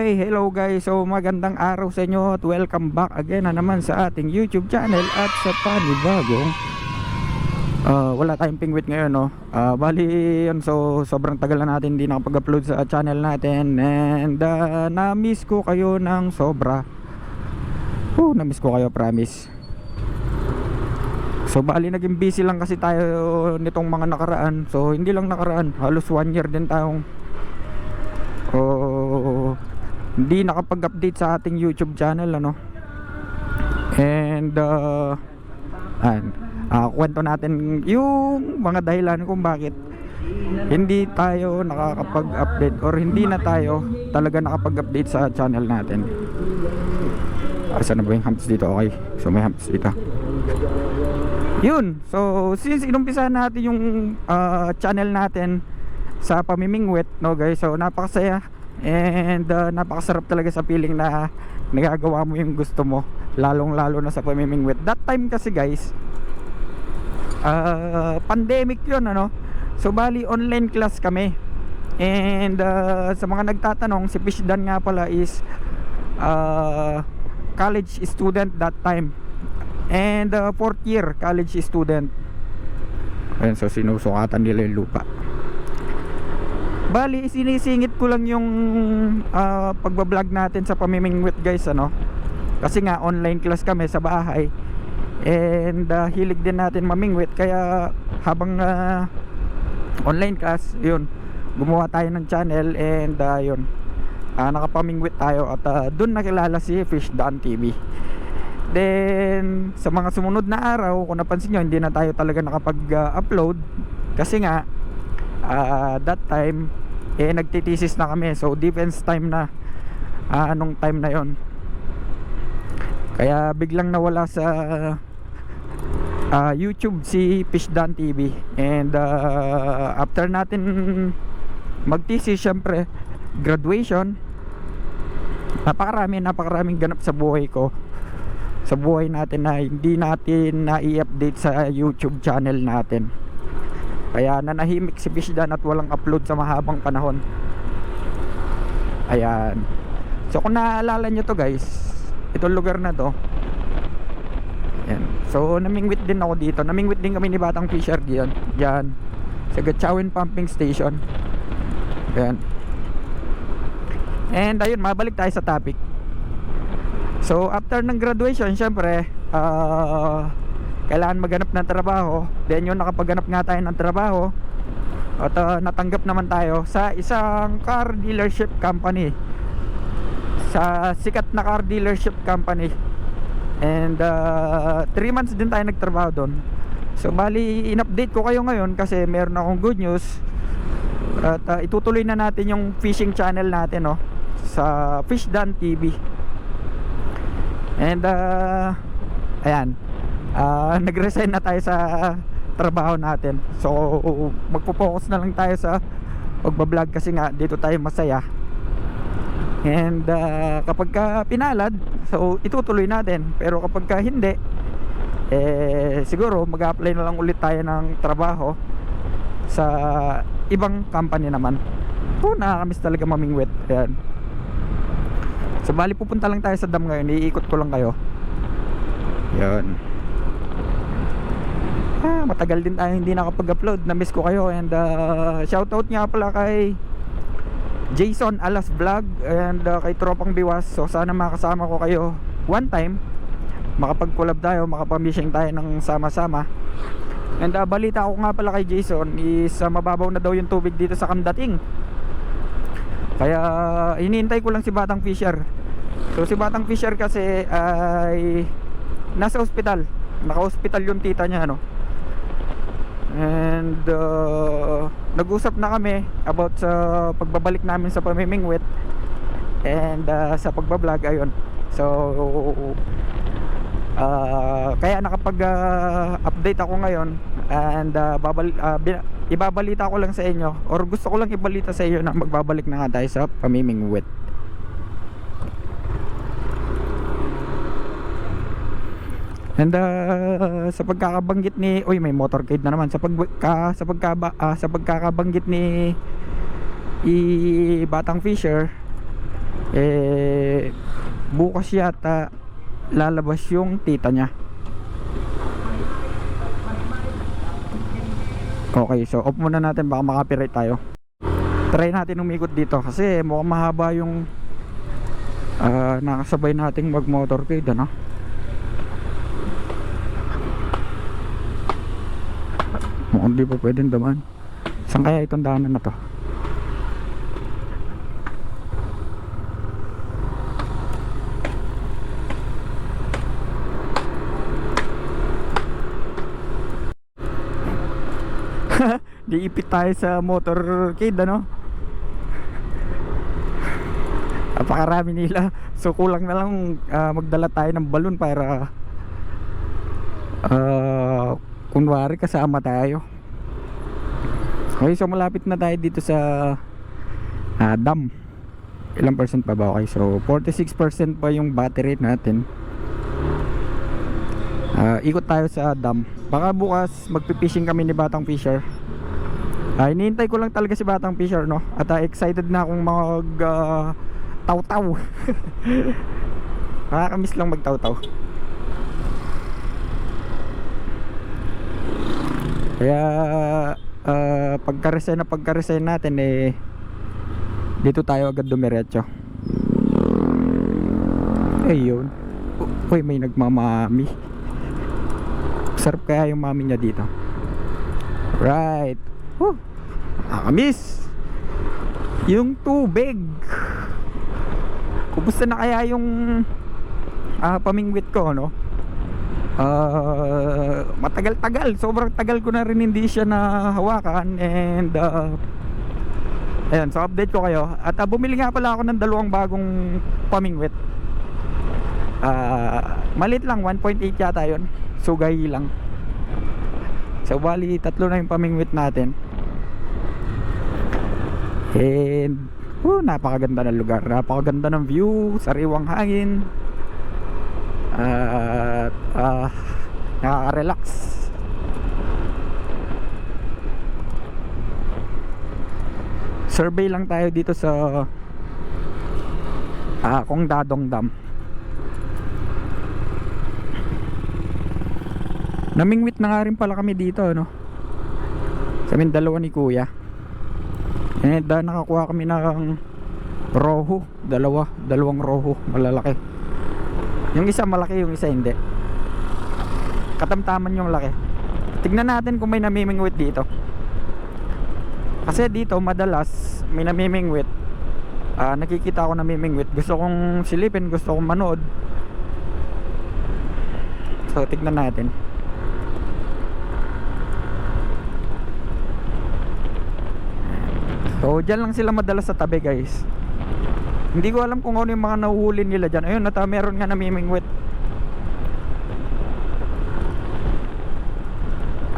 Okay, hello guys. So magandang araw sa inyo at welcome back again na naman sa ating YouTube channel at sa panibagong wala tayong pingwit ngayon, no. Bali yun, so sobrang tagal na natin hindi nakapag-upload sa channel natin. And na-miss ko kayo ng sobra. Na-miss ko kayo, promise. So bali naging busy lang kasi tayo nitong mga nakaraan. So hindi lang nakaraan, halos 1 year din tayong hindi nakapag-update sa ating YouTube channel, ano. And kwento natin yung mga dahilan kung bakit hindi tayo nakakapag-update or hindi na tayo talaga nakapag-update sa channel natin. Saan na ba yung humps dito? Okay, so may humps dito. Yun, so since inumpisa natin yung channel natin sa pamimingwit, no guys, so napakasaya and napakasarap talaga sa feeling na nagagawa mo yung gusto mo, lalong lalo na sa pamimingwit. That time kasi guys, pandemic yun, ano. So bali online class kami. And sa mga nagtatanong, si Fish Dan nga pala is college student that time. And 4th year college student. Ayan, so sinusukatan nila yung lupa. Bali sinisingit ko lang yung pagbablog natin sa pamimingwit guys, ano. Kasi nga online class kami sa bahay. And hilig din natin mamingwit. Kaya habang online class, yun, gumawa tayo ng channel. And yun, nakapamingwit tayo. At dun nakilala si Fish Dan TV. Then sa mga sumunod na araw, kung napansin nyo, hindi na tayo talaga nakapag-upload. Kasi nga that time nagtitesis na kami. So defense time na anong time na yon. Kaya biglang nawala sa YouTube si Fish Dan TV. And after natin magtesis, syempre graduation, napakaraming ganap sa buhay ko, sa buhay natin na hindi natin na-i-update sa YouTube channel natin. Kaya nanahimik si Fish Dan at walang upload sa mahabang panahon. Ayan. So kung naaalala nyo to guys, itong lugar na to, ayan. So namingwit din ako dito. Namingwit din kami ni Batang Fisher diyan, diyan sa Gatchawin Pumping Station. Ayan. And ayun, mabalik tayo sa topic. So after ng graduation, syempre kailangan maghanap ng trabaho. Then yun, nakapaghanap nga tayo ng trabaho. At natanggap naman tayo sa isang car dealership company, sa sikat na car dealership company. And 3 months din tayo nagtrabaho doon. So bali in-update ko kayo ngayon kasi meron akong good news. At itutuloy na natin yung fishing channel natin, no, sa Fish Dan TV. And ayan, nag-resign na tayo sa trabaho natin. So magpo-focus na lang tayo sa pagbablog kasi nga dito tayo masaya. And kapag pinalad, so itutuloy natin. Pero kapag hindi, siguro mag-apply na lang ulit tayo ng trabaho sa ibang company naman. Nakakamiss talaga mamingwit. Ayan. So bali pupunta lang tayo sa dam ngayon. Iikot ko lang kayo. Yan. Matagal din tayo hindi nakapag-upload. Na-miss ko kayo. And shoutout nga pala kay Jason Alas Vlog and kay Tropang Biwas. So sana makasama ko kayo one time, makapag-collab tayo, makapamishing tayo ng sama-sama. And balita ko nga pala kay Jason is mababaw na daw yung tubig dito sa Kandating. Kaya hinihintay ko lang si Batang Fisher. So si Batang Fisher kasi ay nasa ospital. Naka-hospital yung tita niya, no. And nag-usap na kami about sa pagbabalik namin sa pamimingwit and sa pagbablog, ayun. So kaya nakapag-update ako ngayon. And ibabalita ko lang sa inyo, or gusto ko lang ibalita sa inyo na magbabalik na nga tayo sa pamimingwit. And sa pagkakabanggit ni, may motorcade na naman. Sa pagkakabanggit ni Batang Fisher, Eh bukas yata lalabas yung tita niya. Okay, so off muna natin, baka makapiright tayo. Try natin umikot dito kasi mukhang mahaba yung nakasabay nating mag motorcade, ano. Mukhang di pa pwedeng daman. Saan kaya itong daanan na to? Diipit tayo sa motorcade, ano. Napakarami nila. So kulang na lang magdala tayo ng balon para kunwari kasama tayo. Okay, so malapit na tayo dito sa dam. Ilang percent pa ba? Okay, so 46% pa yung battery natin. Ikot tayo sa dam. Baka bukas magpipishing kami ni Batang Fisher. Hinihintay ko lang talaga si Batang Fisher, no? At excited na akong mag taw-taw. Nakakamiss lang magtaw-taw. Kaya pagka-resign natin, dito tayo agad dumiretso. Ayun. Uy, may nagmamami. Sarap kaya yung mami niya dito. Right. Nakakamiss yung tubig. Kumusta na kaya yung pamingwit ko, no? Matagal-tagal, sobrang tagal ko na rin hindi siya nahawakan. And ayun, so update ko kayo. At bumili nga pala ako ng dalawang bagong pamingwit. Malit lang, 1.8 yata yun. Sugay lang. So bali, tatlo na yung pamingwit natin. And napakaganda ng lugar, napakaganda ng view, sariwang hangin. At nakaka-relax. Survey lang tayo dito sa Kong Dadong Dam. Namingwit na nga rin pala kami dito, no? Kaming dalawa ni Kuya. And nakakuha kami ng roho. Dalawang roho, malalaki. Yung isa malaki, yung isa hindi. Katamtaman yung laki. Tignan natin kung may namimingwit dito. Kasi dito madalas may namimingwit. Nakikita ako namimingwit. Gusto kong silipin, gusto kong manood. So tignan natin. So dyan lang sila madalas sa tabi, guys. Hindi ko alam kung ano yung mga nahuhuli nila dyan. Ayun, meron nga namimingwit.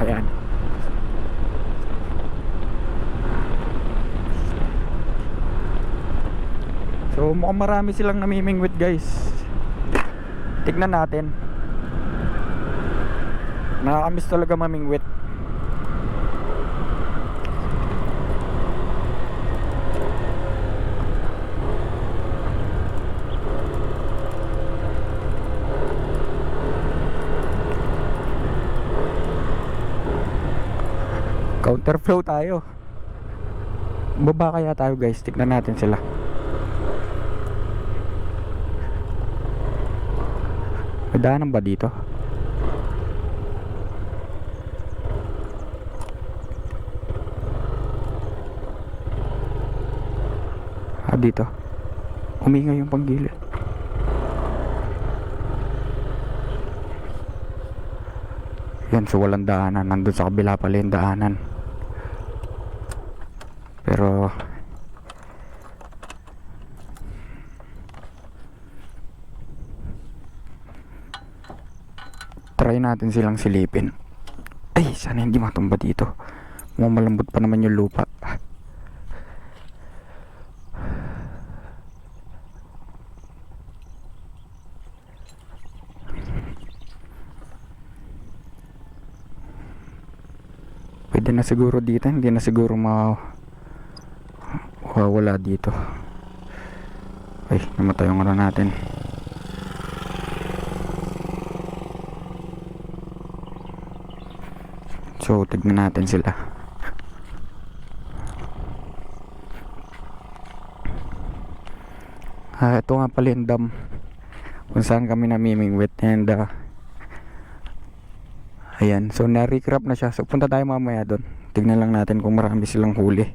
Ayan. So mukhang marami silang namimingwit, guys. Tignan natin. Nakakamiss talaga mamingwit. Counterflow tayo. Baba kaya tayo, guys. Tignan natin sila. May daanan ba dito? Dito. Umingay yung panggilid. Yan, so walang daanan. Nandun sa kabila pala yung daanan. Pero try natin silang silipin. Ay, sana hindi matumba dito. Malambot pa naman yung lupa. Pwede na siguro dito. Hindi na siguro mawawala dito. Okay, namatay yung ano natin. So tignan natin sila. Ito nga pala yung dam kung saan kami namimingwit. And ayan, so na-recrap na siya. So punta tayo mamaya doon. Tignan lang natin kung marami silang huli.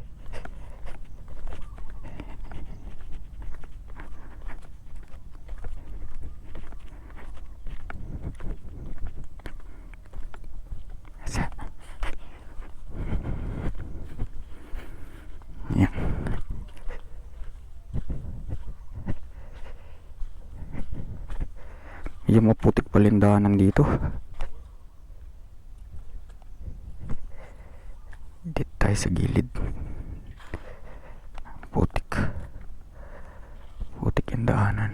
Ayan. Yung maputik palindahanan dito. Dito tayo sa gilid. Putik yung daanan.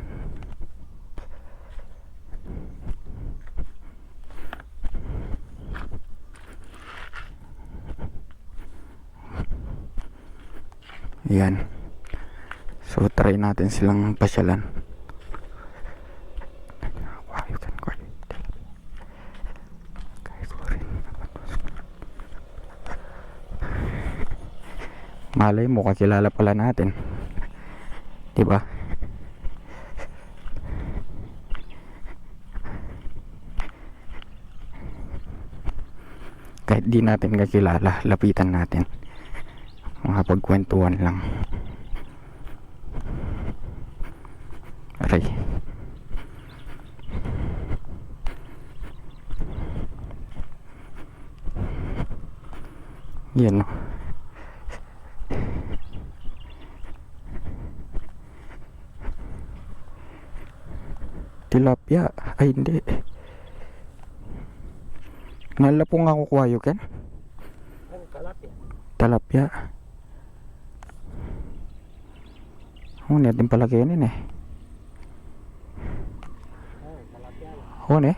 Yan. So try natin silang pasyalan. Malay mo, kakilala pala natin, diba? Kahit di natin kakilala, lapitan natin, makapagkwentuhan lang. Aray, yan o. Tilapia, ay hindi. Nalapong ako kuwayo ken. Tilapia. Oh, natin pala kainin eh. Oh, ne.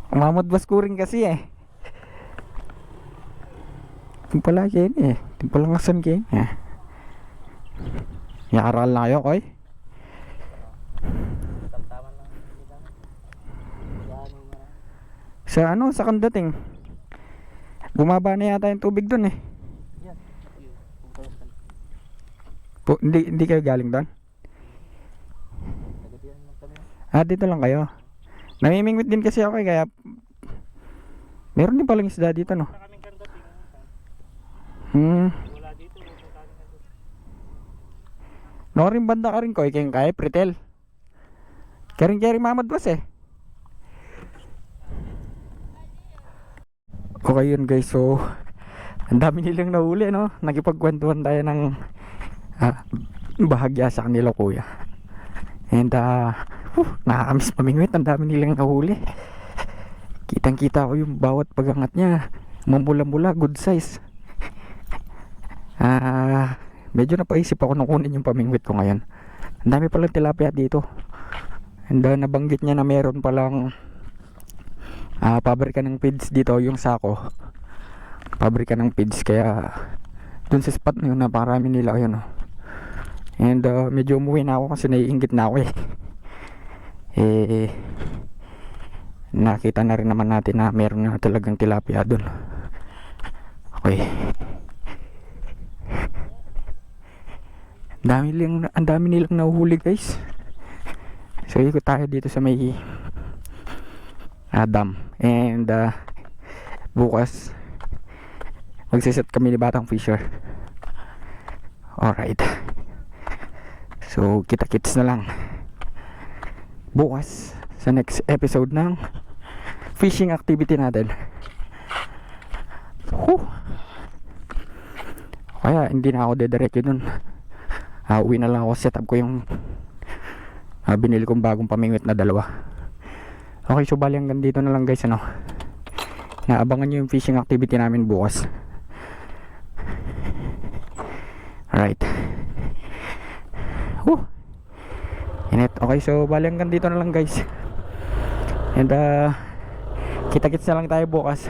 Umamot baskuring kasi eh. Ito pala kainin eh. Ito pala ngasan kainin eh. Yakaral na kayo, koy. Sa ano, sa kandating bumaba na yata yung tubig dun eh. Hindi kayo galing doon? Dito lang kayo. Namimingwit din kasi ako eh, kaya meron din palang isda dito, no? No rin banda ka rin ko, ikeng kaya pritel. Kering mamad was eh. Okay yun guys, so ang dami nilang nahuli, no? Nagipagkwentuhan tayo ng bahagya sa kanila kuya. And nakakamiss mamingwit, ang dami nilang nahuli. Kitang kita ko yung bawat pagangat niya, mamula-mula, good size. Medyo napaisip ako nung kunin yung pamingwit ko ngayon. Ang dami palang tilapia dito. And nabanggit niya na meron palang pabrika ng feeds dito, yung sako pabrika ng feeds, kaya dun sa spot na yun naparami nila yun, no? And medyo umuwi na ako kasi naiinggit na ako nakita na rin naman natin na meron na talagang tilapia dun. Okay, ang dami nilang nahuhuli guys. So ikot tayo dito sa may dam. And bukas magsiset kami ni Batang Fisher. Alright, so kita-kits na lang bukas sa next episode ng fishing activity natin. Kaya hindi na ako dediretso dun. Uwi na lang ako, set up ko yung binili kong bagong pamingwit na dalawa. Okay, so bali hanggang dito na lang guys, ano. Naabangan nyo yung fishing activity namin bukas. Alright. Init. Okay, so bali hanggang dito na lang guys. And kita-kits na lang tayo bukas.